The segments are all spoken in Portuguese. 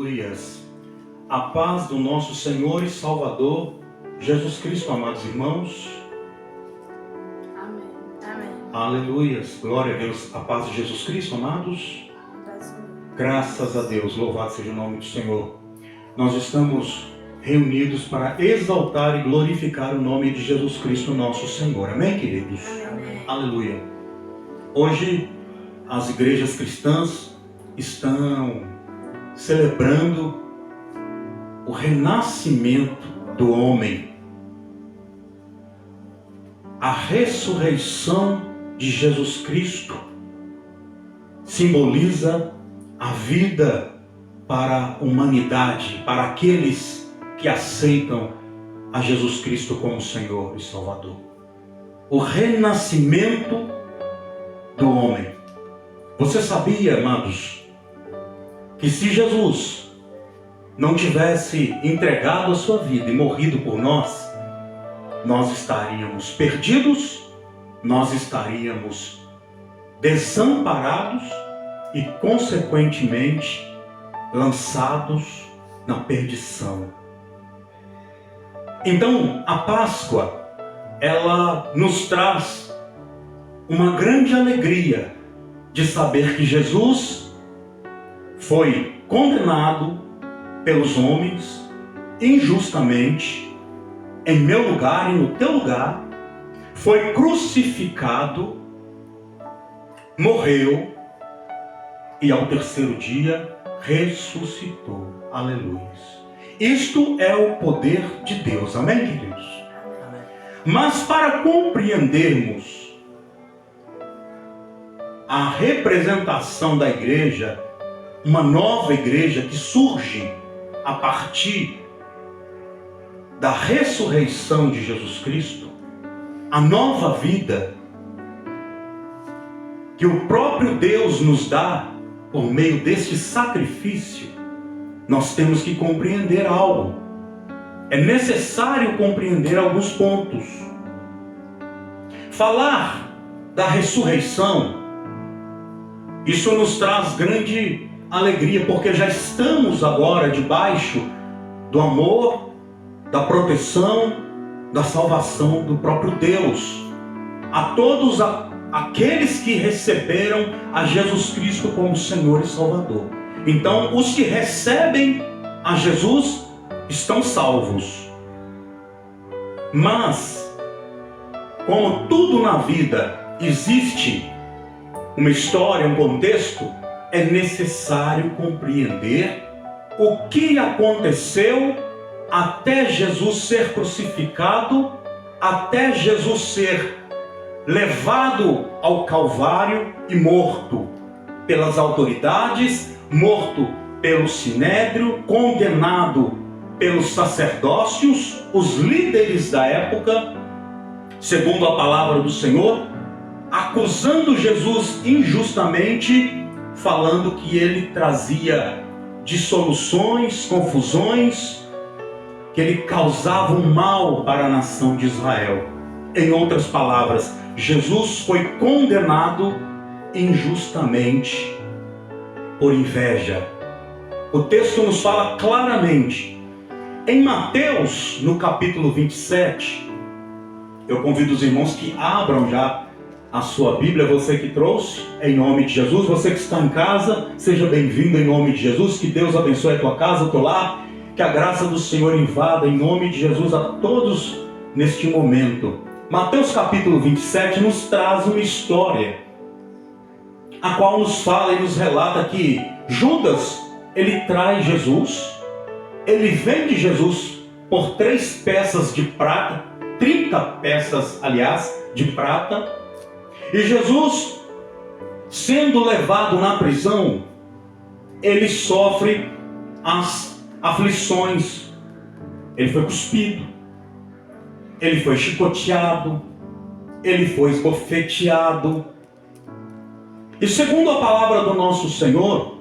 Aleluias. A paz do nosso Senhor e Salvador, Jesus Cristo, amados irmãos. Amém. Amém. Aleluias. Glória a Deus. A paz de Jesus Cristo, amados. Graças a Deus. Louvado seja o nome do Senhor. Nós estamos reunidos para exaltar e glorificar o nome de Jesus Cristo, nosso Senhor. Amém, queridos? Amém. Aleluia. Hoje, as igrejas cristãs estão celebrando o renascimento do homem, a ressurreição de Jesus Cristo simboliza a vida para a humanidade, para aqueles que aceitam a Jesus Cristo como Senhor e Salvador. O renascimento do homem. Você sabia, amados, que se Jesus não tivesse entregado a sua vida e morrido por nós, nós estaríamos perdidos, nós estaríamos desamparados e, consequentemente, lançados na perdição. Então, a Páscoa, ela nos traz uma grande alegria de saber que Jesus foi condenado pelos homens injustamente, em meu lugar e no teu lugar, foi crucificado, morreu e ao terceiro dia ressuscitou. Aleluia. Isto é o poder de Deus. Amém, queridos? Amém. Mas para compreendermos a representação da igreja, uma nova igreja que surge a partir da ressurreição de Jesus Cristo, a nova vida que o próprio Deus nos dá por meio deste sacrifício, nós temos que compreender algo. É necessário compreender alguns pontos. Falar da ressurreição, isso nos traz grande alegria, porque já estamos agora debaixo do amor, da proteção, da salvação do próprio Deus. A todos aqueles que receberam a Jesus Cristo como Senhor e Salvador. Então, os que recebem a Jesus estão salvos. Mas, como tudo na vida existe uma história, um contexto, é necessário compreender o que aconteceu até Jesus ser crucificado, até Jesus ser levado ao Calvário e morto pelas autoridades, morto pelo Sinédrio, condenado pelos sacerdócios, os líderes da época, segundo a palavra do Senhor, acusando Jesus injustamente, falando que ele trazia dissoluções, confusões, que ele causava um mal para a nação de Israel. Em outras palavras, Jesus foi condenado injustamente por inveja. O texto nos fala claramente. Em Mateus, no capítulo 27, eu convido os irmãos que abram já a sua Bíblia, você que trouxe, em nome de Jesus. Você que está em casa, seja bem-vindo em nome de Jesus. Que Deus abençoe a tua casa, o teu lar. Que a graça do Senhor invada em nome de Jesus a todos neste momento. Mateus capítulo 27 nos traz uma história, a qual nos fala e nos relata que Judas, ele traz Jesus, ele vende Jesus por 3 peças de prata, 30 peças, aliás, de prata. E Jesus, sendo levado na prisão, ele sofre as aflições. Ele foi cuspido, ele foi chicoteado, ele foi esbofeteado. E segundo a palavra do nosso Senhor,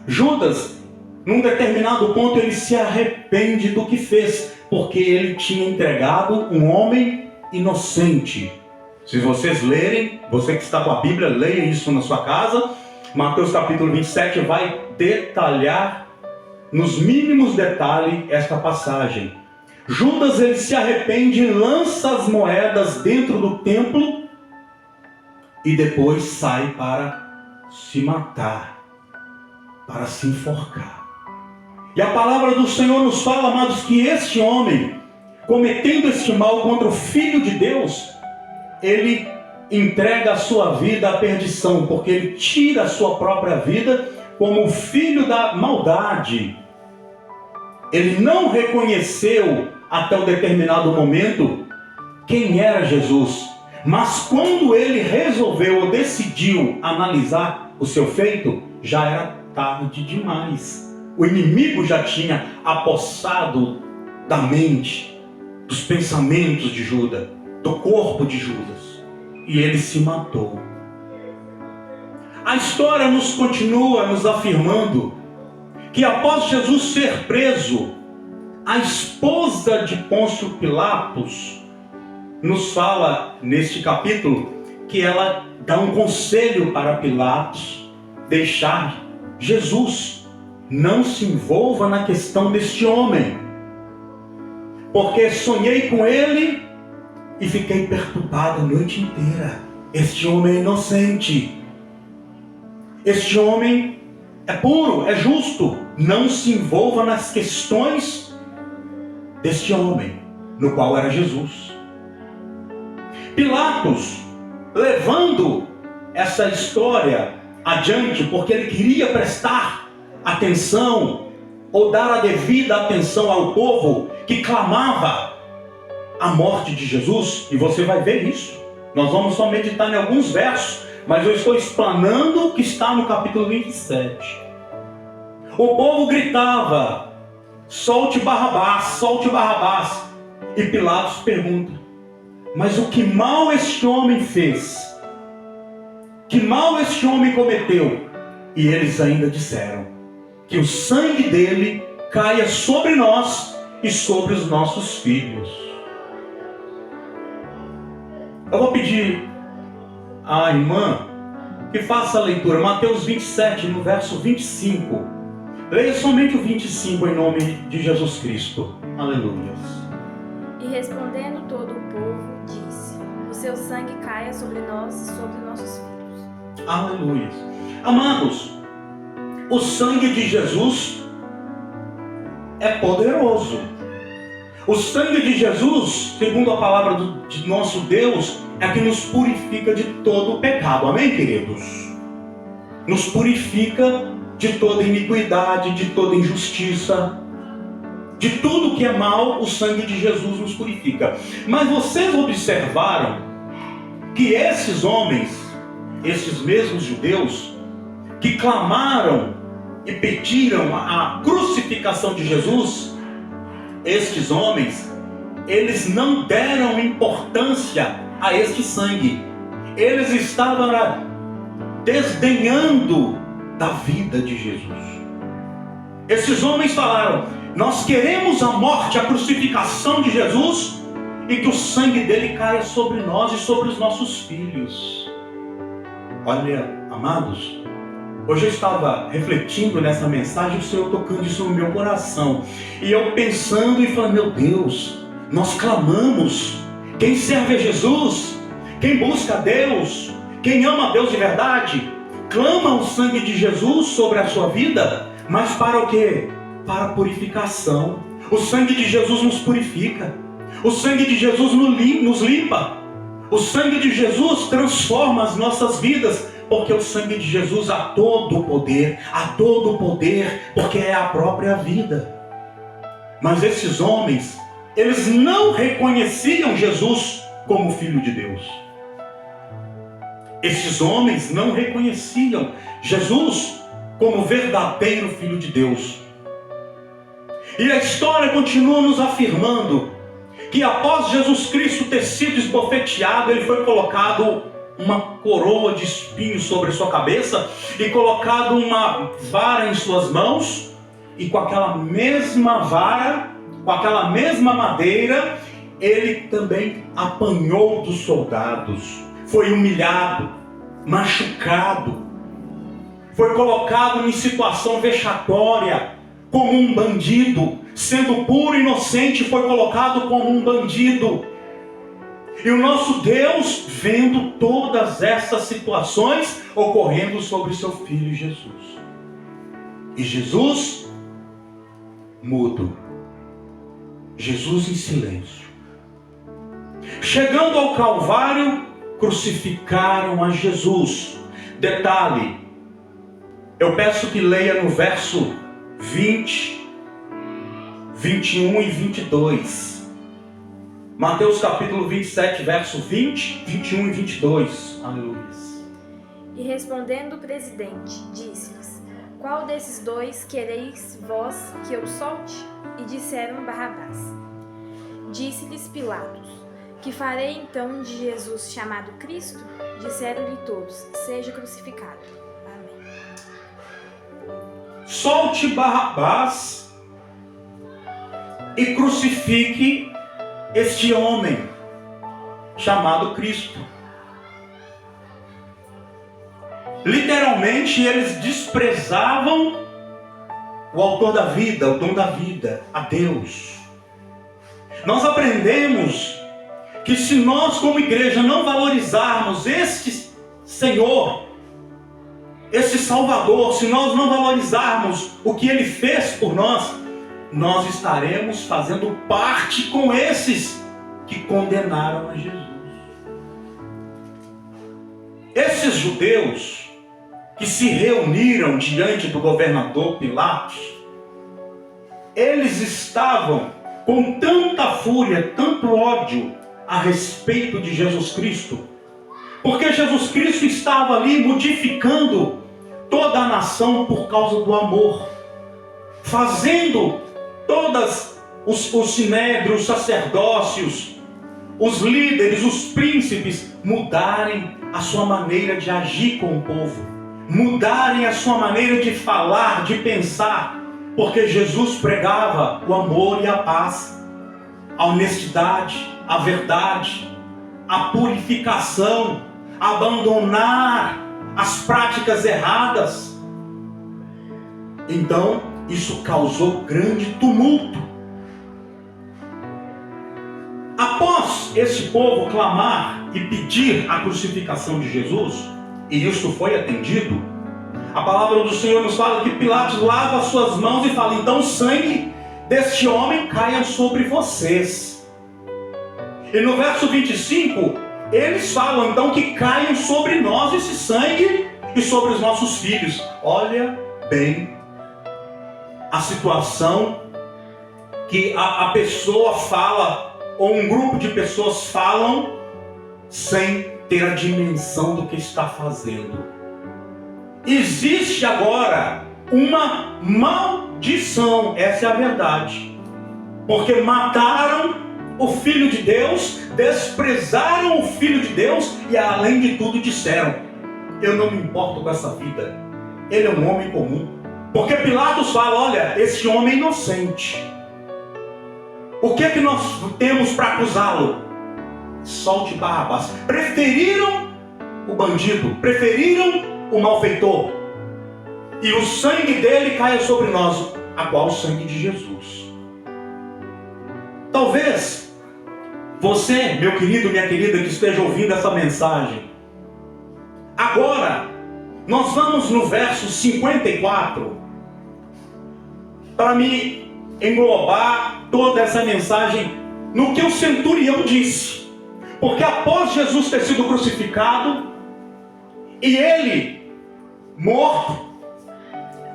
Judas, num determinado ponto, ele se arrepende do que fez, porque ele tinha entregado um homem inocente. Se vocês lerem, você que está com a Bíblia, leia isso na sua casa. Mateus capítulo 27 vai detalhar nos mínimos detalhes esta passagem. Judas, ele se arrepende e lança as moedas dentro do templo e depois sai para se matar, para se enforcar. E a palavra do Senhor nos fala, amados, que este homem, cometendo este mal contra o Filho de Deus, ele entrega a sua vida à perdição, porque ele tira a sua própria vida como filho da maldade. Ele não reconheceu até um determinado momento quem era Jesus, mas quando ele resolveu ou decidiu analisar o seu feito, já era tarde demais. O inimigo já tinha apossado da mente, dos pensamentos de Judas, do corpo de Judas, e ele se matou. A história nos continua nos afirmando que após Jesus ser preso, a esposa de Pôncio Pilatos nos fala neste capítulo que ela dá um conselho para Pilatos deixar Jesus. Não se envolva na questão deste homem, porque sonhei com ele e fiquei perturbado a noite inteira. Este homem é inocente. Este homem é puro, é justo. Não se envolva nas questões deste homem, no qual era Jesus. Pilatos, levando essa história adiante, porque ele queria prestar atenção, ou dar a devida atenção ao povo que clamava a morte de Jesus, e você vai ver isso. Nós vamos só meditar em alguns versos, mas eu estou explanando o que está no capítulo 27. O povo gritava: solte Barrabás, solte Barrabás. E Pilatos pergunta: mas o que mal este homem fez? Que mal este homem cometeu? E eles ainda disseram: que o sangue dele caia sobre nós e sobre os nossos filhos. Eu vou pedir à irmã que faça a leitura, Mateus 27, no verso 25. Leia somente o 25 em nome de Jesus Cristo. Aleluia. E respondendo todo o povo, disse: o seu sangue caia sobre nós e sobre nossos filhos. Aleluia. Amados, o sangue de Jesus é poderoso. O sangue de Jesus, segundo a palavra de nosso Deus, é que nos purifica de todo o pecado. Amém, queridos? Nos purifica de toda iniquidade, de toda injustiça, de tudo que é mal. O sangue de Jesus nos purifica. Mas vocês observaram que esses homens, esses mesmos judeus, que clamaram e pediram a crucificação de Jesus, estes homens, eles não deram importância a este sangue. Eles estavam desdenhando da vida de Jesus. Esses homens falaram: nós queremos a morte, a crucificação de Jesus, e que o sangue dele caia sobre nós e sobre os nossos filhos. Olha, amados, hoje eu estava refletindo nessa mensagem, o Senhor tocando isso no meu coração. E eu pensando e falando: meu Deus, nós clamamos. Quem serve a Jesus, quem busca a Deus, quem ama a Deus de verdade, clama o sangue de Jesus sobre a sua vida. Mas para o quê? Para a purificação. O sangue de Jesus nos purifica. O sangue de Jesus nos limpa. O sangue de Jesus transforma as nossas vidas. Porque o sangue de Jesus há todo o poder, porque é a própria vida. Mas esses homens, eles não reconheciam Jesus como Filho de Deus. Esses homens não reconheciam Jesus como verdadeiro Filho de Deus. E a história continua nos afirmando que após Jesus Cristo ter sido esbofeteado, ele foi colocado uma coroa de espinhos sobre sua cabeça e colocado uma vara em suas mãos, e com aquela mesma vara, com aquela mesma madeira, ele também apanhou dos soldados, foi humilhado, machucado, foi colocado em situação vexatória, como um bandido, sendo puro e inocente, foi colocado como um bandido. E o nosso Deus vendo todas essas situações ocorrendo sobre seu Filho Jesus. E Jesus mudo. Jesus em silêncio. Chegando ao Calvário, crucificaram a Jesus. Detalhe, eu peço que leia no verso 20, 21 e 22. Mateus capítulo 27, verso 20, 21 e 22. Aleluia. E respondendo o presidente, disse-lhes: qual desses dois quereis vós que eu solte? E disseram Barrabás. Disse-lhes Pilatos: que farei então de Jesus chamado Cristo? Disseram-lhe todos: seja crucificado. Amém. Solte Barrabás e crucifique este homem chamado Cristo. Literalmente eles desprezavam o autor da vida, o dom da vida, a Deus. Nós aprendemos que se nós como igreja não valorizarmos este Senhor, esse Salvador, se nós não valorizarmos o que Ele fez por nós, nós estaremos fazendo parte com esses que condenaram a Jesus. Esses judeus que se reuniram diante do governador Pilatos, eles estavam com tanta fúria, tanto ódio a respeito de Jesus Cristo, porque Jesus Cristo estava ali modificando toda a nação por causa do amor, fazendo todos os sinédrios, os sacerdócios, os líderes, os príncipes mudarem a sua maneira de agir com o povo, mudarem a sua maneira de falar, de pensar, porque Jesus pregava o amor e a paz, a honestidade, a verdade, a purificação, abandonar as práticas erradas. Então, isso causou grande tumulto. Após esse povo clamar e pedir a crucificação de Jesus, e isso foi atendido, a palavra do Senhor nos fala que Pilatos lava as suas mãos e fala: então o sangue deste homem caia sobre vocês. E no verso 25, eles falam então que caiam sobre nós esse sangue e sobre os nossos filhos. Olha bem a situação que a pessoa fala, ou um grupo de pessoas falam sem ter a dimensão do que está fazendo. Existe agora uma maldição, essa é a verdade, porque mataram o Filho de Deus, desprezaram o Filho de Deus e além de tudo disseram: eu não me importo com essa vida, ele é um homem comum. Porque Pilatos fala: olha, esse homem é inocente, o que é que nós temos para acusá-lo? Solte Barrabás. Preferiram o bandido, preferiram o malfeitor, e o sangue dele caia sobre nós, a qual o sangue de Jesus. Talvez você, meu querido, minha querida, que esteja ouvindo essa mensagem, agora nós vamos no verso 54 para me englobar toda essa mensagem no que o centurião disse. Porque após Jesus ter sido crucificado e ele morto,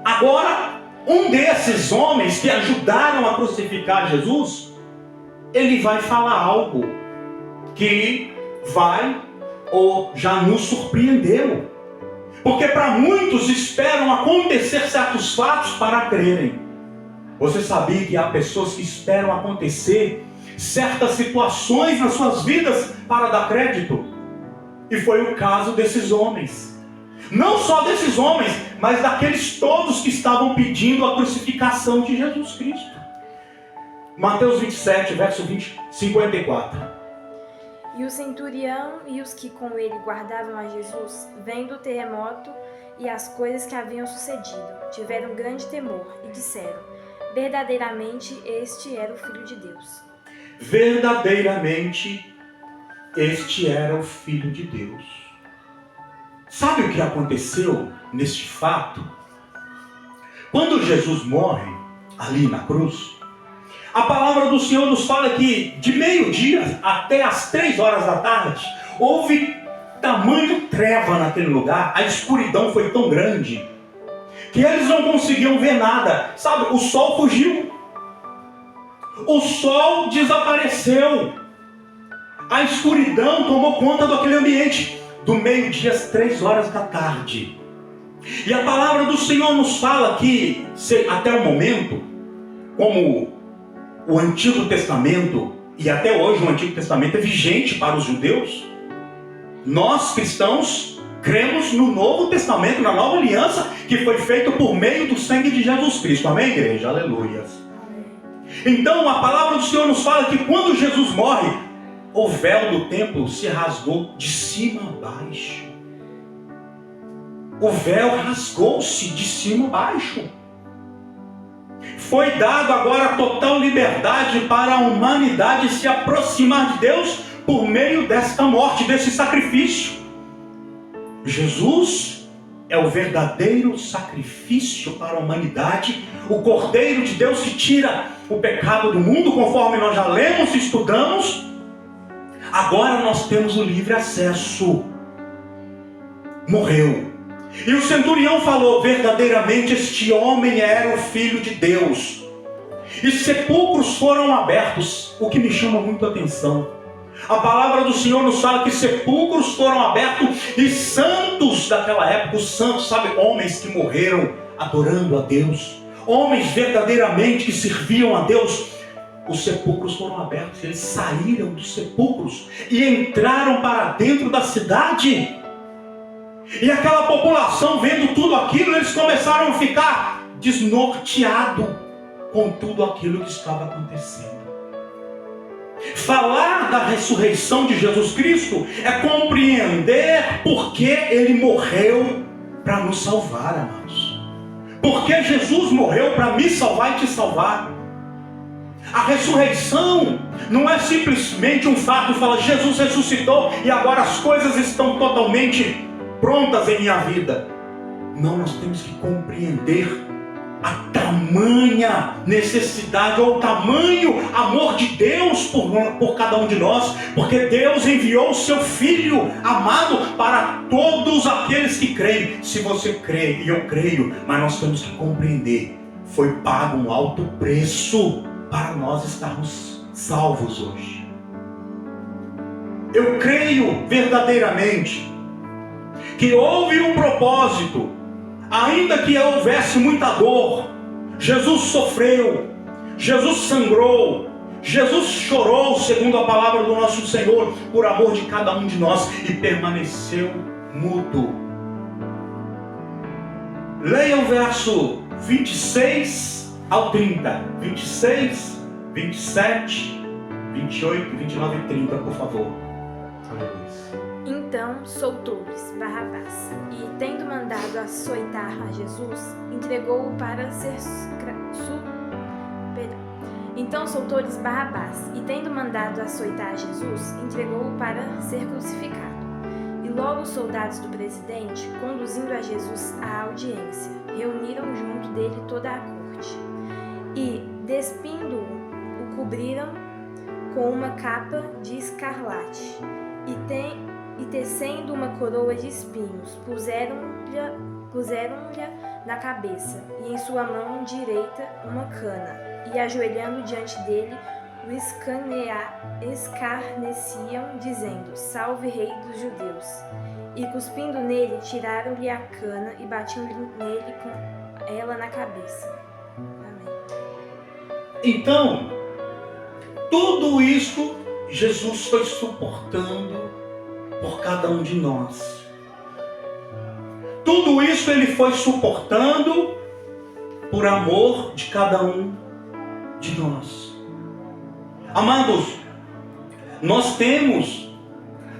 agora um desses homens que ajudaram a crucificar Jesus, ele vai falar algo que vai ou já nos surpreendeu. Porque para muitos esperam acontecer certos fatos para crerem. Você sabia que há pessoas que esperam acontecer certas situações nas suas vidas para dar crédito? E foi o caso desses homens. Não só desses homens, mas daqueles todos que estavam pedindo a crucificação de Jesus Cristo. Mateus 27, verso 54. E o centurião e os que com ele guardavam a Jesus, vendo o terremoto e as coisas que haviam sucedido, tiveram grande temor e disseram: Verdadeiramente este era o Filho de Deus. Verdadeiramente este era o Filho de Deus. Sabe o que aconteceu neste fato? Quando Jesus morre ali na cruz, a palavra do Senhor nos fala que de meio-dia até as 3 horas da tarde, houve tamanho treva naquele lugar, a escuridão foi tão grande, que eles não conseguiam ver nada. Sabe, o sol fugiu. O sol desapareceu. A escuridão tomou conta daquele ambiente. Do meio-dia às 3 horas da tarde. E a palavra do Senhor nos fala que, até o momento, como o Antigo Testamento, e até hoje o Antigo Testamento é vigente para os judeus, nós cristãos cremos no Novo Testamento, na Nova Aliança, que foi feito por meio do sangue de Jesus Cristo. Amém, igreja? Aleluia. Então a palavra do Senhor nos fala que quando Jesus morre, o véu do templo se rasgou de cima a baixo. O véu rasgou-se de cima a baixo. Foi dado agora total liberdade para a humanidade se aproximar de Deus por meio desta morte, desse sacrifício. Jesus é o verdadeiro sacrifício para a humanidade, o Cordeiro de Deus que tira o pecado do mundo, conforme nós já lemos e estudamos. Agora nós temos o livre acesso. Morreu. E o centurião falou: verdadeiramente este homem era o Filho de Deus. E sepulcros foram abertos, o que me chama muito a atenção. A palavra do Senhor nos fala que sepulcros foram abertos e santos daquela época, os santos, sabe, homens que morreram adorando a Deus, homens verdadeiramente que serviam a Deus, os sepulcros foram abertos, eles saíram dos sepulcros e entraram para dentro da cidade. E aquela população, vendo tudo aquilo, eles começaram a ficar desnorteados com tudo aquilo que estava acontecendo. Falar da ressurreição de Jesus Cristo é compreender por que Ele morreu para nos salvar, amados. Porque Jesus morreu para me salvar e te salvar. A ressurreição não é simplesmente um fato, fala Jesus ressuscitou e agora as coisas estão totalmente prontas em minha vida. Não, nós temos que compreender a tamanha necessidade ou o tamanho amor de Deus por cada um de nós, porque Deus enviou o seu Filho amado para todos aqueles que creem. Se você crê, e eu creio, mas nós temos que compreender, foi pago um alto preço para nós estarmos salvos hoje. Eu creio verdadeiramente que houve um propósito. Ainda que houvesse muita dor, Jesus sofreu, Jesus sangrou, Jesus chorou, segundo a palavra do nosso Senhor, por amor de cada um de nós, e permaneceu mudo. Leia o verso 26 ao 30, 26, 27, 28, 29 e 30, por favor. Aleluia. Então soltou-lhes Barrabás, e tendo mandado açoitar a Jesus, entregou-o para ser Então soltou-lhes Barrabás, e tendo mandado açoitar a Jesus, entregou-o para ser crucificado. E logo os soldados do presidente, conduzindo a Jesus à audiência, reuniram junto dele toda a corte. E, despindo-o, o cobriram com uma capa de escarlate, e tecendo uma coroa de espinhos, puseram-lhe na cabeça, e em sua mão direita uma cana, e ajoelhando diante dele, o escarneciam, dizendo: Salve, Rei dos Judeus! E cuspindo nele, tiraram-lhe a cana e batiam nele com ela na cabeça. Amém. Então, tudo isso Jesus foi suportando por cada um de nós. Tudo isso Ele foi suportando por amor de cada um de nós. Amados, nós temos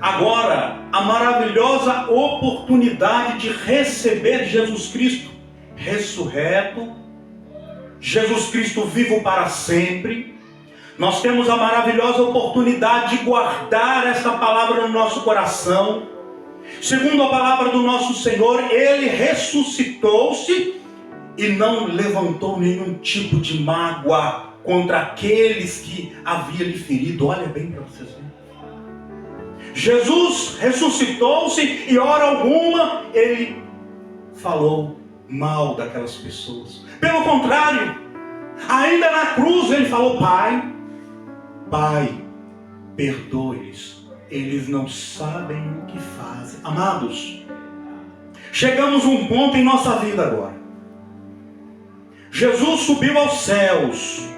agora a maravilhosa oportunidade de receber Jesus Cristo ressurreto Jesus Cristo vivo para sempre. Nós temos a maravilhosa oportunidade de guardar essa palavra no nosso coração. Segundo a palavra do nosso Senhor, Ele ressuscitou-se e não levantou nenhum tipo de mágoa contra aqueles que havia lhe ferido. Olha bem para vocês verem. Jesus ressuscitou-se e hora alguma Ele falou mal daquelas pessoas. Pelo contrário, ainda na cruz Ele falou: Pai, perdoe-lhes, eles não sabem o que fazem. Amados, chegamos a um ponto em nossa vida agora. Jesus subiu aos céus,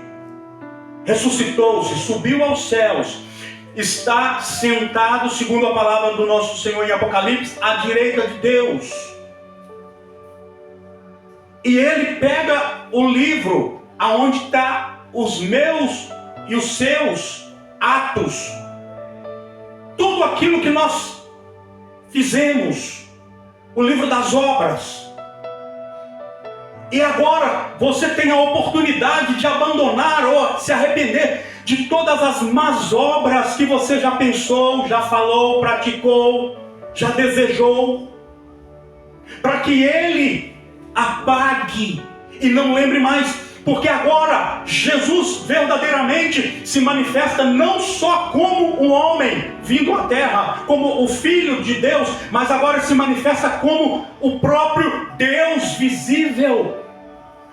ressuscitou-se, subiu aos céus, está sentado, segundo a palavra do nosso Senhor em Apocalipse, à direita de Deus. E Ele pega o livro aonde está os meus e os seus atos, tudo aquilo que nós fizemos, o livro das obras. E agora você tem a oportunidade de abandonar ou se arrepender de todas as más obras que você já pensou, já falou, praticou, já desejou, para que Ele apague e não lembre mais. Porque agora Jesus verdadeiramente se manifesta não só como um homem vindo à terra, como o Filho de Deus, mas agora se manifesta como o próprio Deus visível,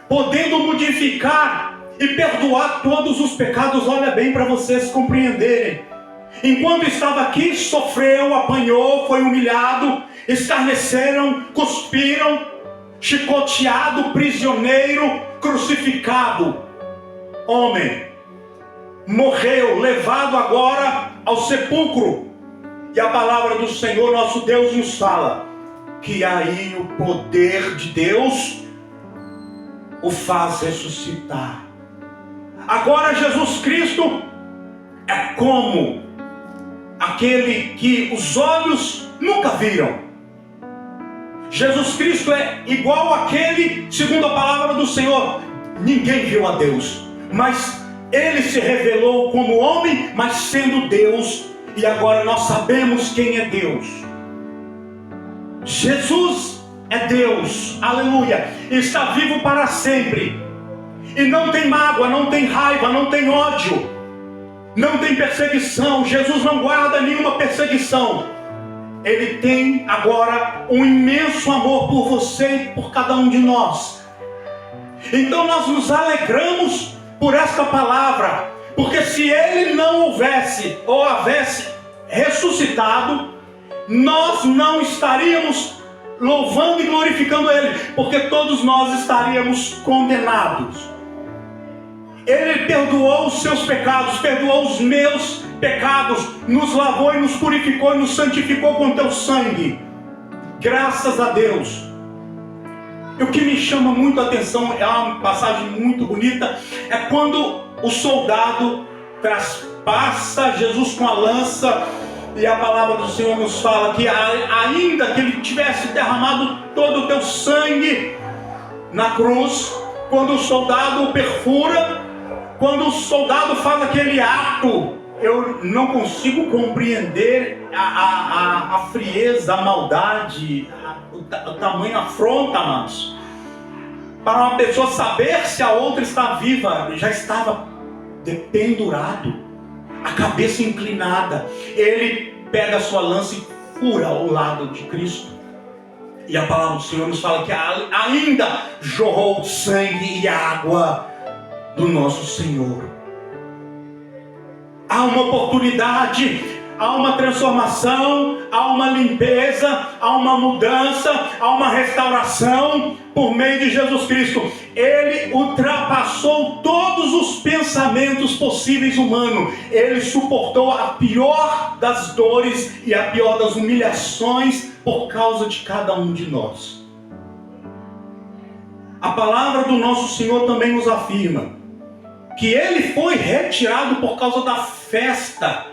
podendo modificar e perdoar todos os pecados. Olha bem para vocês compreenderem. Enquanto estava aqui, sofreu, apanhou, foi humilhado, escarneceram, cuspiram, chicoteado, prisioneiro, crucificado. Homem, morreu, levado agora ao sepulcro. E a palavra do Senhor nosso Deus nos fala que aí o poder de Deus o faz ressuscitar. Agora Jesus Cristo é como aquele que os olhos nunca viram. Jesus Cristo é igual àquele, segundo a palavra do Senhor, ninguém viu a Deus, mas Ele se revelou como homem, mas sendo Deus, e agora nós sabemos quem é Deus. Jesus é Deus, aleluia, está vivo para sempre, e não tem mágoa, não tem raiva, não tem ódio, não tem perseguição. Jesus não guarda nenhuma perseguição. Ele tem agora um imenso amor por você e por cada um de nós. Então nós nos alegramos por esta palavra, porque se Ele não houvesse ou houvesse ressuscitado, nós não estaríamos louvando e glorificando Ele, porque todos nós estaríamos condenados. Ele perdoou os seus pecados, perdoou os meus pecados, nos lavou e nos purificou e nos santificou com teu sangue. Graças a Deus. E o que me chama muito a atenção, é uma passagem muito bonita, é quando o soldado traspassa Jesus com a lança, e a palavra do Senhor nos fala que ainda que Ele tivesse derramado todo o teu sangue na cruz, quando o soldado o perfura, quando o soldado faz aquele ato, eu não consigo compreender a frieza, a maldade, o tamanho afronta, amados. Para uma pessoa saber se a outra está viva, já estava dependurado, a cabeça inclinada. Ele pega a sua lança e fura o lado de Cristo. E a palavra do Senhor nos fala que ainda jorrou sangue e água do nosso Senhor. Há uma oportunidade, há uma transformação, há uma limpeza, há uma mudança, há uma restauração por meio de Jesus Cristo. Ele ultrapassou todos os pensamentos possíveis humanos. Ele suportou a pior das dores e a pior das humilhações por causa de cada um de nós. A palavra do nosso Senhor também nos afirma que Ele foi retirado por causa da festa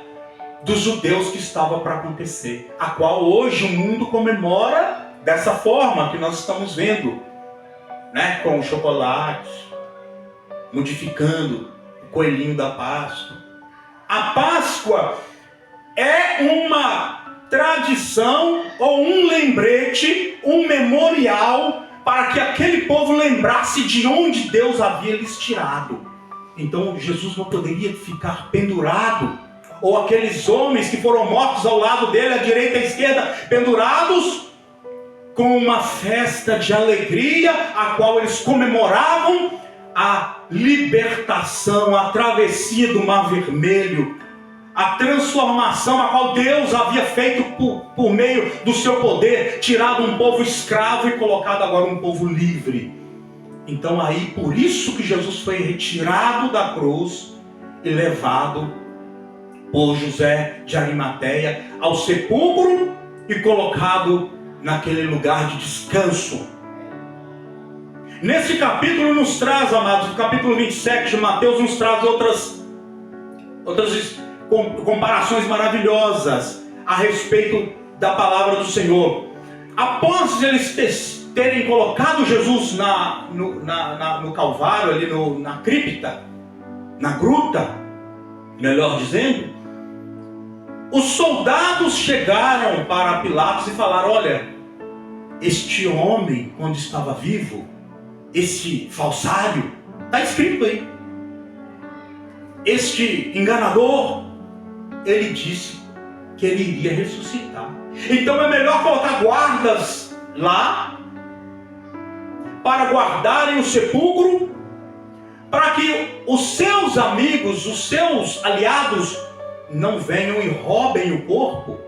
dos judeus que estava para acontecer, a qual hoje o mundo comemora dessa forma que nós estamos vendo, né? Com chocolate, modificando o coelhinho da Páscoa. A Páscoa é uma tradição ou um lembrete, um memorial para que aquele povo lembrasse de onde Deus havia lhes tirado. Então Jesus não poderia ficar pendurado, ou aqueles homens que foram mortos ao lado dele, à direita e à esquerda, pendurados, com uma festa de alegria, a qual eles comemoravam a libertação, a travessia do Mar Vermelho, a transformação a qual Deus havia feito por meio do seu poder, tirado um povo escravo e colocado agora um povo livre. Então aí, por isso que Jesus foi retirado da cruz e levado por José de Arimateia ao sepulcro e colocado naquele lugar de descanso. Nesse capítulo nos traz, amados, o capítulo 27 de Mateus nos traz outras comparações maravilhosas a respeito da palavra do Senhor. Após eles terem colocado Jesus no Calvário, ali na cripta, na gruta, melhor dizendo, os soldados chegaram para Pilatos e falaram: olha, este homem, quando estava vivo, este falsário, está escrito aí, este enganador, ele disse que ele iria ressuscitar. Então é melhor colocar guardas lá para guardarem o sepulcro, para que os seus amigos, os seus aliados não venham e roubem o corpo,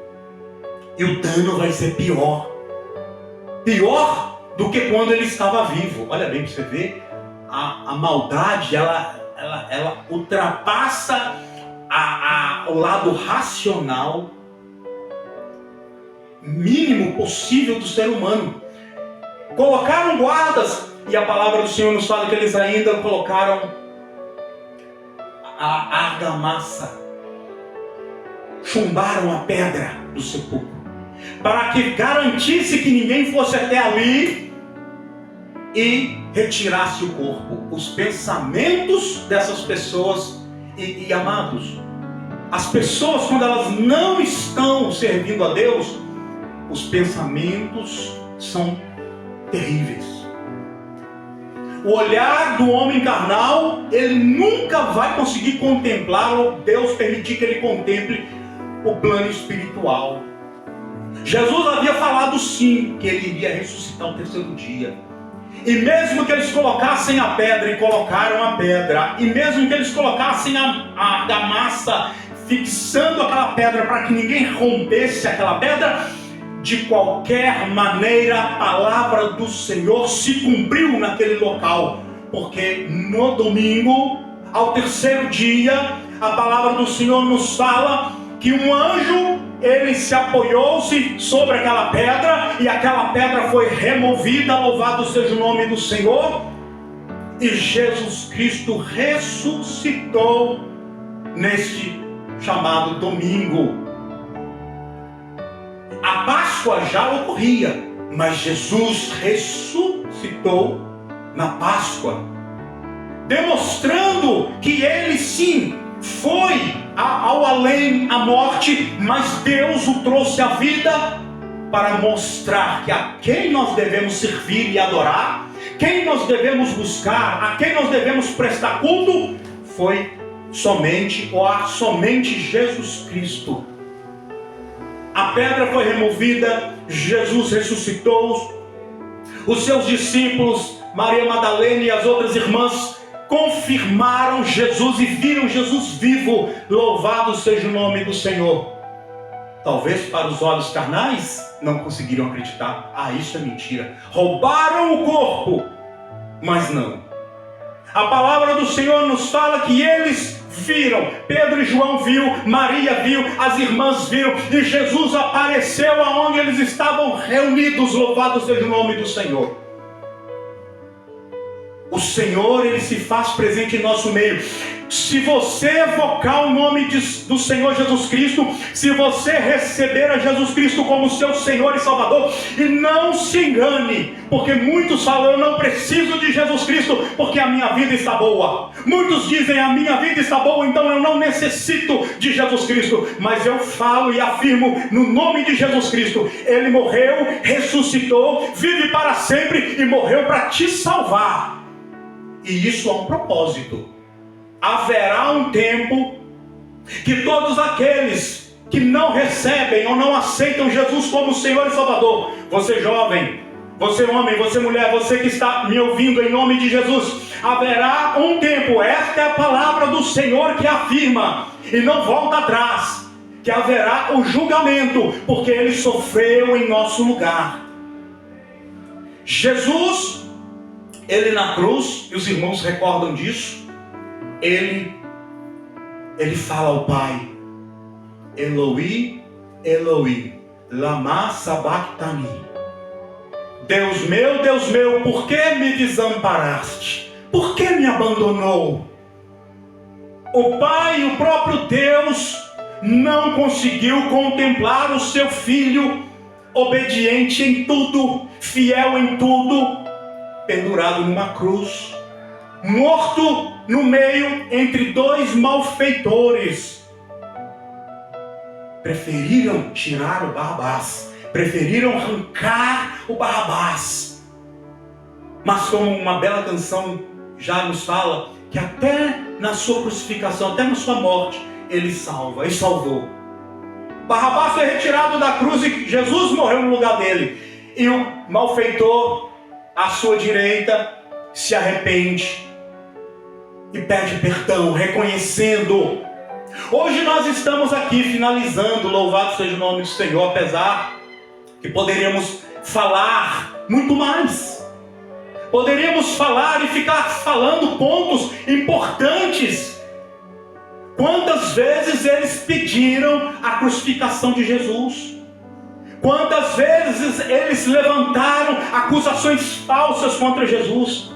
e o dano vai ser pior do que quando ele estava vivo. Olha bem para você ver, a maldade ela ultrapassa o lado racional mínimo possível do ser humano. Colocaram guardas, e a palavra do Senhor nos fala que eles ainda colocaram a argamassa, chumbaram a pedra do sepulcro, para que garantisse que ninguém fosse até ali e retirasse o corpo. Os pensamentos dessas pessoas, e amados, as pessoas, quando elas não estão servindo a Deus, os pensamentos são terríveis. O olhar do homem carnal, ele nunca vai conseguir contemplar, ou Deus permitir que ele contemple o plano espiritual. Jesus havia falado sim, que ele iria ressuscitar o terceiro dia. E mesmo que eles colocassem a pedra, e colocaram a pedra, e mesmo que eles colocassem a massa, fixando aquela pedra para que ninguém rompesse aquela pedra, de qualquer maneira a palavra do Senhor se cumpriu naquele local. Porque no domingo, ao terceiro dia, a palavra do Senhor nos fala que um anjo, ele se apoiou-se sobre aquela pedra, e aquela pedra foi removida, louvado seja o nome do Senhor, e Jesus Cristo ressuscitou neste chamado domingo. A Páscoa já ocorria, mas Jesus ressuscitou na Páscoa, demonstrando que ele sim foi ao além, à morte, mas Deus o trouxe à vida para mostrar que a quem nós devemos servir e adorar, quem nós devemos buscar, a quem nós devemos prestar culto, foi somente Jesus Cristo. A pedra foi removida, Jesus ressuscitou, os seus discípulos, Maria Madalena e as outras irmãs, confirmaram Jesus e viram Jesus vivo. Louvado seja o nome do Senhor. Talvez para os olhos carnais não conseguiram acreditar. Isso é mentira. Roubaram o corpo, mas não. A palavra do Senhor nos fala que eles viram. Pedro e João viu, Maria viu, as irmãs viram, e Jesus apareceu aonde eles estavam reunidos. Louvado seja o nome do Senhor. O Senhor, ele se faz presente em nosso meio. Se você evocar o nome do Senhor Jesus Cristo, se você receber a Jesus Cristo como seu Senhor e Salvador, e não se engane, porque muitos falam: eu não preciso de Jesus Cristo porque a minha vida está boa. Muitos dizem: a minha vida está boa, então eu não necessito de Jesus Cristo. Mas eu falo e afirmo no nome de Jesus Cristo: Ele morreu, ressuscitou, vive para sempre e morreu para te salvar. E isso há um propósito. Haverá um tempo que todos aqueles que não recebem ou não aceitam Jesus como Senhor e Salvador, você jovem, você homem, você mulher, você que está me ouvindo em nome de Jesus, haverá um tempo, esta é a palavra do Senhor que afirma, e não volta atrás, que haverá o julgamento, porque Ele sofreu em nosso lugar. Jesus, Ele na cruz, e os irmãos recordam disso, Ele fala ao Pai: Eloi, Eloi, lama sabachthani. Deus meu, por que me desamparaste? Por que me abandonou? O Pai, o próprio Deus, não conseguiu contemplar o seu Filho, obediente em tudo, fiel em tudo, pendurado numa cruz, morto no meio entre dois malfeitores. Preferiram tirar o Barrabás, preferiram arrancar o Barrabás. Mas como uma bela canção já nos fala, que até na sua crucificação, até na sua morte, Ele salva e salvou. Barrabás foi retirado da cruz e Jesus morreu no lugar dele. E o malfeitor à sua direita se arrepende e pede perdão, reconhecendo. Hoje nós estamos aqui finalizando, louvado seja o nome do Senhor, apesar que poderíamos falar muito mais. Poderíamos falar e ficar falando pontos importantes. Quantas vezes eles pediram a crucificação de Jesus? Quantas vezes eles levantaram acusações falsas contra Jesus?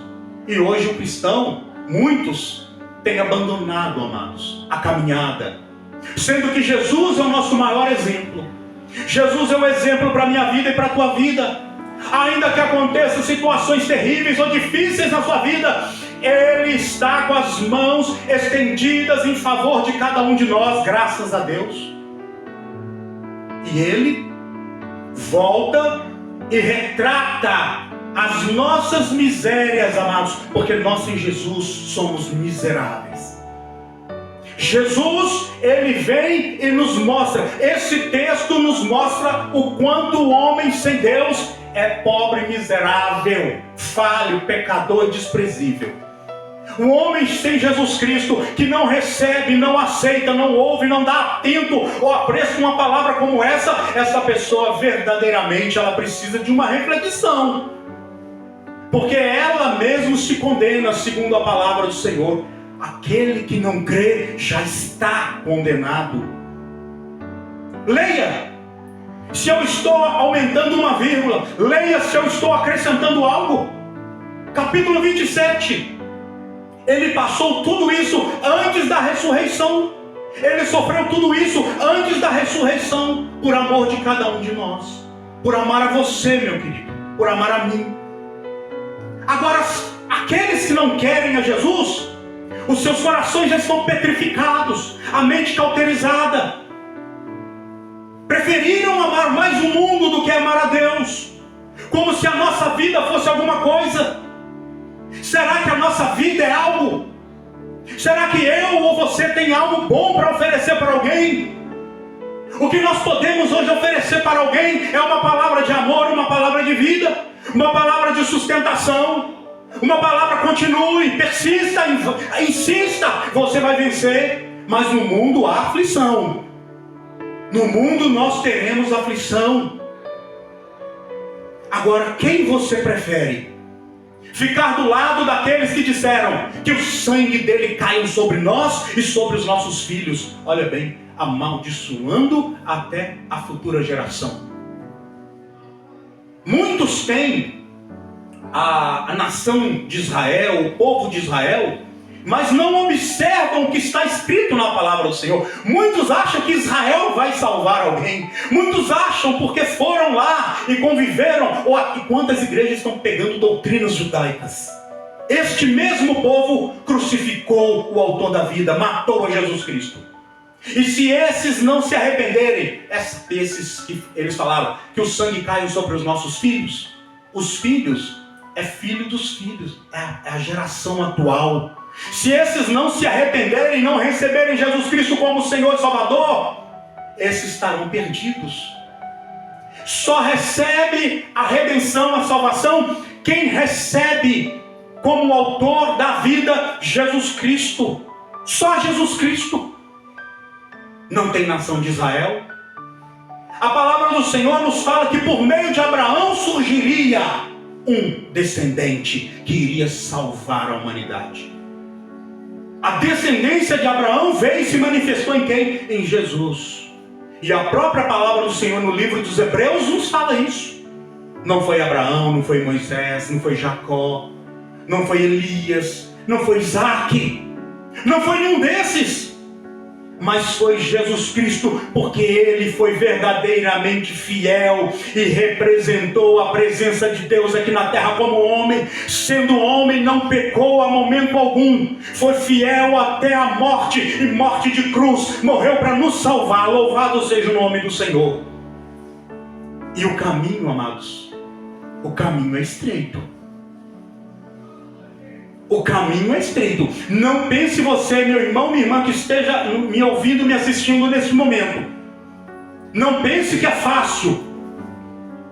E hoje o cristão, muitos têm abandonado, amados, a caminhada, sendo que Jesus é o nosso maior exemplo. Jesus é o exemplo para a minha vida e para a tua vida. Ainda que aconteçam situações terríveis ou difíceis na sua vida, Ele está com as mãos estendidas em favor de cada um de nós, graças a Deus. E Ele volta e retrata as nossas misérias, amados, porque nós em Jesus somos miseráveis. Jesus, Ele vem e nos mostra, esse texto nos mostra o quanto o homem sem Deus é pobre, miserável, falho, pecador e desprezível. Um homem sem Jesus Cristo, que não recebe, não aceita, não ouve, não dá atento ou apreço uma palavra como essa pessoa verdadeiramente, ela precisa de uma reflexão. Porque ela mesma se condena, segundo a palavra do Senhor. Aquele que não crê já está condenado. Leia se eu estou aumentando uma vírgula. Leia se eu estou acrescentando algo. Capítulo 27. Ele passou tudo isso antes da ressurreição. Ele sofreu tudo isso antes da ressurreição, por amor de cada um de nós, por amar a você, meu querido, por amar a mim. Agora, aqueles que não querem a Jesus, os seus corações já estão petrificados, a mente cauterizada. Preferiram amar mais o mundo do que amar a Deus, como se a nossa vida fosse alguma coisa. Será que a nossa vida é algo? Será que eu ou você tem algo bom para oferecer para alguém? O que nós podemos hoje oferecer para alguém é uma palavra de amor, uma palavra de vida, uma palavra de sustentação, uma palavra: continue, persista, insista, você vai vencer. Mas no mundo há aflição. No mundo nós teremos aflição. Agora, quem você prefere? Ficar do lado daqueles que disseram que o sangue dele caiu sobre nós e sobre os nossos filhos, olha bem, amaldiçoando até a futura geração. Muitos têm a nação de Israel, o povo de Israel, mas não observam o que está escrito na palavra do Senhor. Muitos acham que Israel vai salvar alguém. Muitos acham porque foram lá e conviveram. E quantas igrejas estão pegando doutrinas judaicas? Este mesmo povo crucificou o autor da vida, matou a Jesus Cristo. E se esses não se arrependerem, esses que eles falaram que o sangue cai sobre os nossos filhos, os filhos é filho dos filhos, é a geração atual. Se esses não se arrependerem, não receberem Jesus Cristo como Senhor e Salvador, esses estarão perdidos. Só recebe a redenção, a salvação, quem recebe como autor da vida Jesus Cristo. Só Jesus Cristo. Não tem nação de Israel. A palavra do Senhor nos fala que por meio de Abraão surgiria um descendente que iria salvar a humanidade. A descendência de Abraão veio e se manifestou em quem? Em Jesus. E a própria palavra do Senhor no livro dos Hebreus nos fala isso. Não foi Abraão, não foi Moisés, não foi Jacó, não foi Elias, não foi Isaac, não foi nenhum desses. Mas foi Jesus Cristo, porque Ele foi verdadeiramente fiel e representou a presença de Deus aqui na terra como homem. Sendo homem, não pecou a momento algum. Foi fiel até a morte, e morte de cruz. Morreu para nos salvar. Louvado seja o nome do Senhor. E o caminho, amados, o caminho é estreito. O caminho é estreito. Não pense você, meu irmão, minha irmã, que esteja me ouvindo, me assistindo nesse momento. Não pense que é fácil.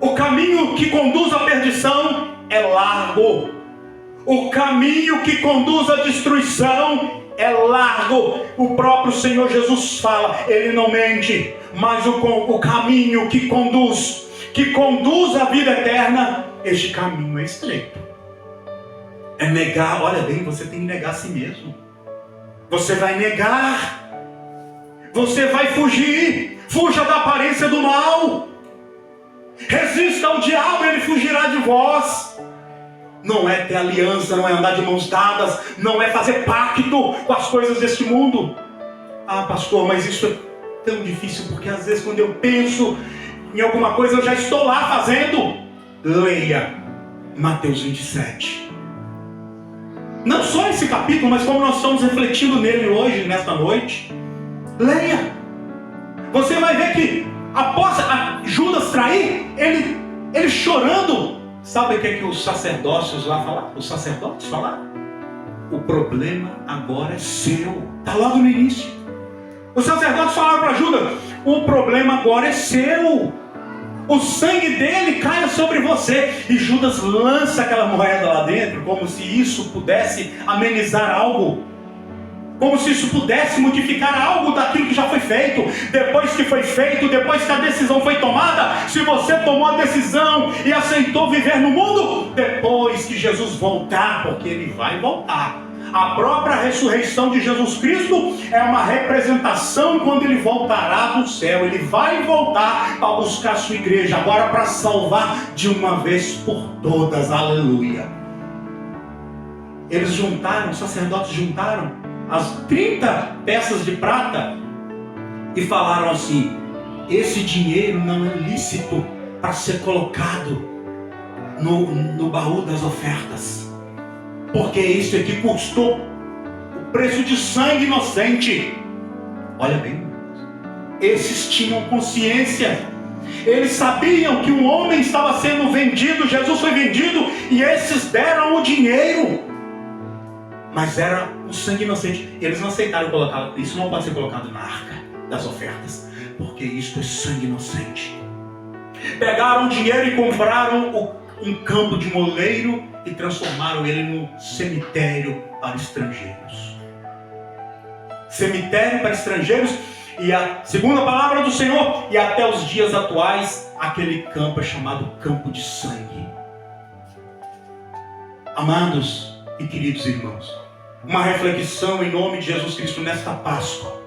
O caminho que conduz à perdição é largo. O caminho que conduz à destruição é largo. O próprio Senhor Jesus fala, Ele não mente. Mas o caminho que conduz à vida eterna, este caminho é estreito. É negar, olha bem, você tem que negar a si mesmo. Você vai negar. Você vai fugir. Fuja da aparência do mal. Resista ao diabo, ele fugirá de vós. Não é ter aliança, não é andar de mãos dadas, não é fazer pacto com as coisas deste mundo. Ah, pastor, mas isso é tão difícil, porque às vezes quando eu penso em alguma coisa, eu já estou lá fazendo. Leia Mateus 27. Não só esse capítulo, mas como nós estamos refletindo nele hoje, nesta noite. Leia. Você vai ver que após Judas trair, ele chorando. Sabe o que é que os sacerdócios lá falaram? Os sacerdotes falaram? O problema agora é seu. Está logo no início. Os sacerdotes falaram para Judas, o problema agora é seu. O sangue dele caia sobre você. E Judas lança aquela moeda lá dentro, como se isso pudesse amenizar algo. Como se isso pudesse modificar algo daquilo que já foi feito. Depois que foi feito, depois que a decisão foi tomada, se você tomou a decisão e aceitou viver no mundo, depois que Jesus voltar, porque Ele vai voltar. A própria ressurreição de Jesus Cristo é uma representação quando Ele voltará do céu. Ele vai voltar para buscar a sua igreja, agora para salvar de uma vez por todas. Aleluia. Eles juntaram, os sacerdotes juntaram as 30 peças de prata e falaram assim, esse dinheiro não é lícito para ser colocado no baú das ofertas. Porque isso aqui custou o preço de sangue inocente. Olha bem, esses tinham consciência. Eles sabiam que um homem estava sendo vendido, Jesus foi vendido, e esses deram o dinheiro. Mas era o sangue inocente. Eles não aceitaram colocar, isso não pode ser colocado na arca das ofertas, porque isso é sangue inocente. Pegaram o dinheiro e compraram um campo de moleiro e transformaram ele num cemitério para estrangeiros. Cemitério para estrangeiros, e a segunda palavra do Senhor, e até os dias atuais, aquele campo é chamado campo de sangue. Amados e queridos irmãos, uma reflexão em nome de Jesus Cristo nesta Páscoa.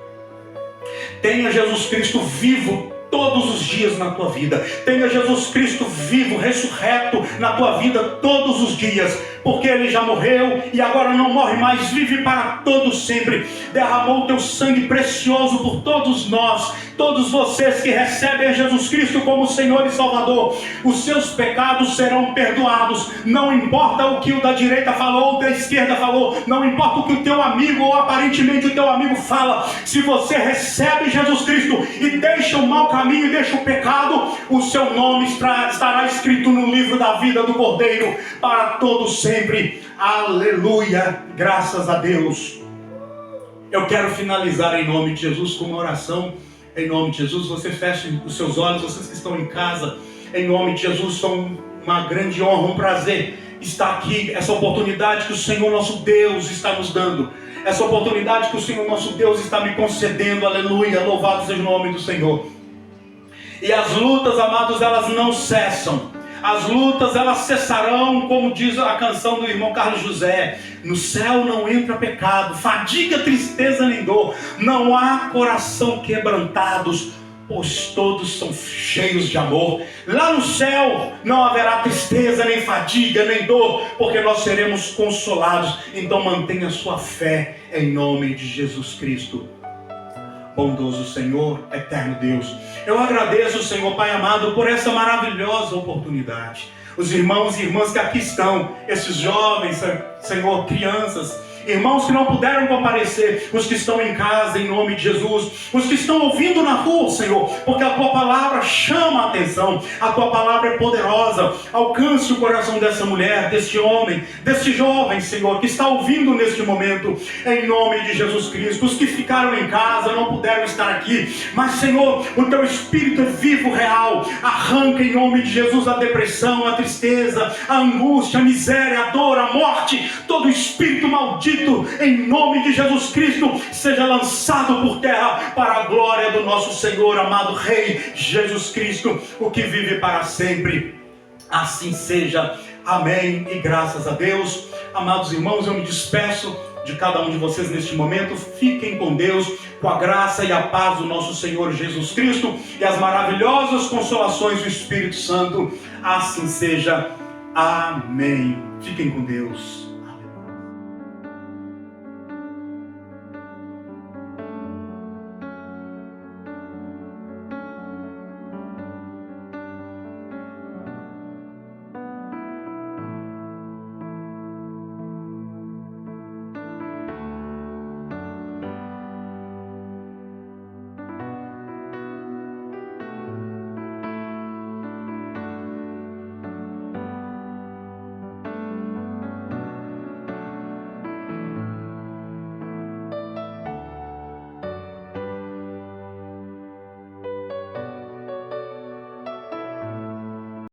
Tenha Jesus Cristo vivo todos os dias na tua vida. Tenha Jesus Cristo vivo, ressurreto na tua vida todos os dias. porque ele já morreu e agora não morre mais, vive para todo sempre. Derramou o teu sangue precioso por todos nós, todos vocês que recebem a Jesus Cristo como Senhor e Salvador. Os seus pecados serão perdoados. Não importa o que o da direita falou, ou da esquerda falou, não importa o que o teu amigo ou aparentemente o teu amigo fala. Se você recebe Jesus Cristo e deixa o mau caminho e deixa o pecado, o seu nome estará escrito no livro da vida do Cordeiro para todo sempre. Aleluia, graças a Deus. Eu quero finalizar em nome de Jesus com uma oração. Em nome de Jesus, você feche os seus olhos, vocês que estão em casa. Em nome de Jesus, são uma grande honra, um prazer estar aqui. Essa oportunidade que o Senhor nosso Deus está nos dando. Essa oportunidade que o Senhor nosso Deus está me concedendo. Aleluia, louvado seja o nome do Senhor. E as lutas, amados, elas não cessam. As lutas, elas cessarão, como diz a canção do irmão Carlos José. No céu não entra pecado, fadiga, tristeza nem dor. Não há coração quebrantados, pois todos são cheios de amor. Lá no céu não haverá tristeza, nem fadiga, nem dor, porque nós seremos consolados. Então mantenha sua fé em nome de Jesus Cristo. Bondoso Senhor, eterno Deus, eu agradeço, Senhor Pai amado, por essa maravilhosa oportunidade. Os irmãos e irmãs que aqui estão, esses jovens, Senhor, crianças, irmãos que não puderam comparecer, os que estão em casa, em nome de Jesus, os que estão ouvindo na rua, Senhor, porque a Tua palavra chama a atenção, a Tua palavra é poderosa. Alcance o coração dessa mulher, deste homem, deste jovem, Senhor, que está ouvindo neste momento, em nome de Jesus Cristo. Os que ficaram em casa, não puderam estar aqui, mas, Senhor, o Teu Espírito é vivo, real. Arranca em nome de Jesus a depressão, a tristeza, a angústia, a miséria, a dor, a morte, todo espírito maldito, em nome de Jesus Cristo, seja lançado por terra para a glória do nosso Senhor, amado Rei Jesus Cristo, o que vive para sempre. Assim seja, amém, e graças a Deus. Amados irmãos, eu me despeço de cada um de vocês neste momento. Fiquem com Deus, com a graça e a paz do nosso Senhor Jesus Cristo e as maravilhosas consolações do Espírito Santo. Assim seja, amém. Fiquem com Deus.